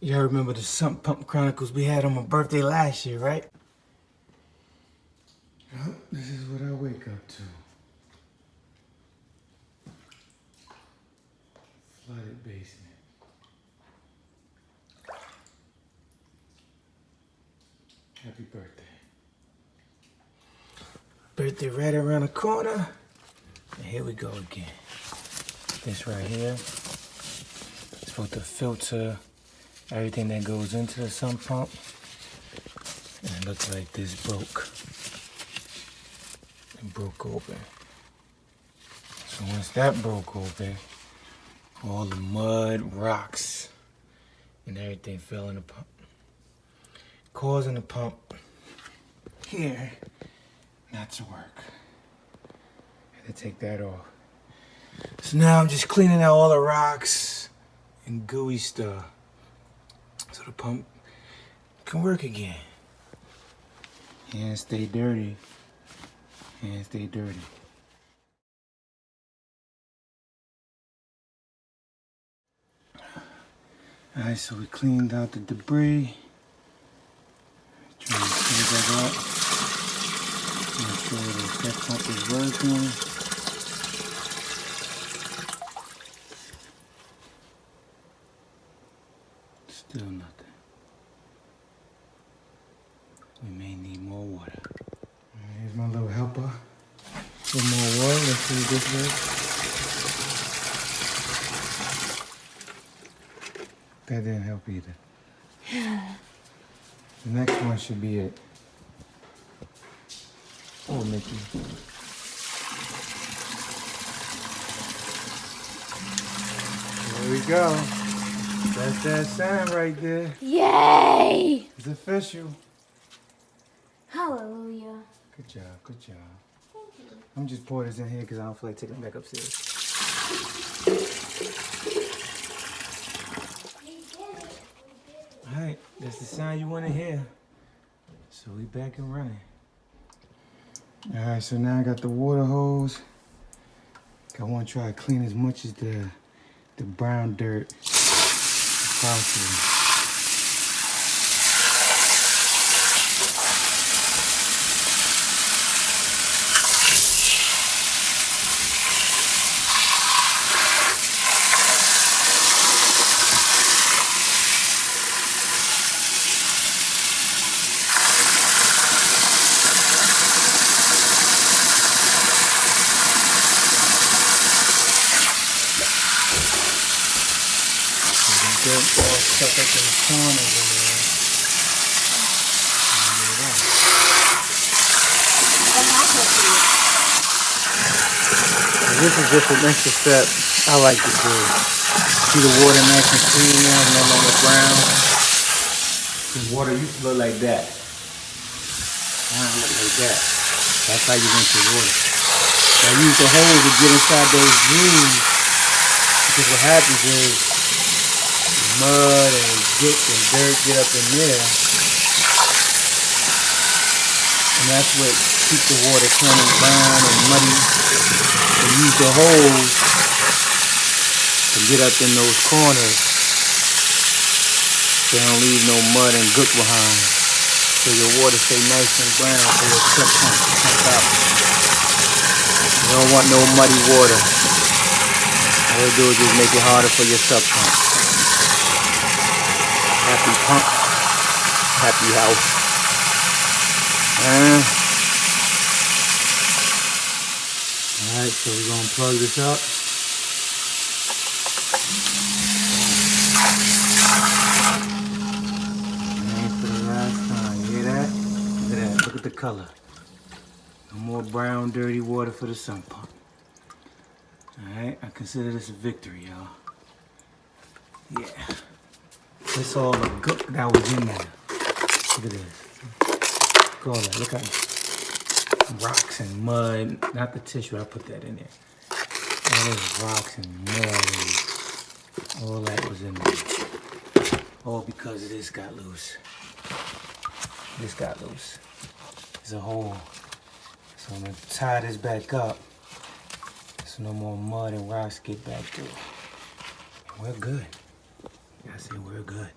Y'all remember the Sump Pump Chronicles we had on my birthday last year, right? Well, this is what I wake up to. Flooded basement. Happy birthday. Birthday right around the corner. And here we go again. This right here is supposed to filter everything that goes into the sump pump. And it looks like this broke. It broke open. So once that broke open, all the mud, rocks, and everything fell in the pump, causing the pump here not to work. I had to take that off. So now I'm just cleaning out all the rocks and gooey stuff so the pump can work again. Hands stay dirty. Hands stay dirty. Alright, so we cleaned out the debris. Trying to clean that up. Make sure the step pump is working. Still nothing. We may need more water. Alright, here's my little helper. Some more water. Let's see if this works. That didn't help either. The next one should be it. Oh, Mickey. There we go. That's that sound right there. Yay! It's official. Hallelujah. Good job, good job. Thank you. I'm just pouring this in here because I don't feel like taking it back upstairs. Alright, that's the sound you want to hear. So we back and running. Alright, so now I got the water hose. I want to try to clean as much as the brown dirt as possible. All stuck up in the corners in there. What happened to you? This is just an extra step I like to do. See the water nice and clean now, no longer brown. The water used to look like that. Now it looks like that. That's how you rinse the water. I use the hose to get inside those grooves. So what happens is mud and grit and dirt get up in there. So that's what keeps the water turning brown and muddy. So use the hose to get up in those corners so they don't leave no mud and grit behind. So your water stay nice and brown so your sub pump can keep popping. You don't want no muddy water. All it do is just make it harder for your sub pump. Happy pump, happy house. Alright, so we're gonna plug this up. And for the last time, you hear that? Look at that, look at the color. No more brown, dirty water for the sump pump. Alright, I consider this a victory, y'all. Yeah. That's all the good that was in there. Look at this. Look at all that. Look at rocks and mud. Not the tissue, I put that in there. All those rocks and mud and all that was in there. All because of this got loose. This got loose. There's a hole. So I'm gonna tie this back up so no more mud and rocks get back through. We're good. I say we're good.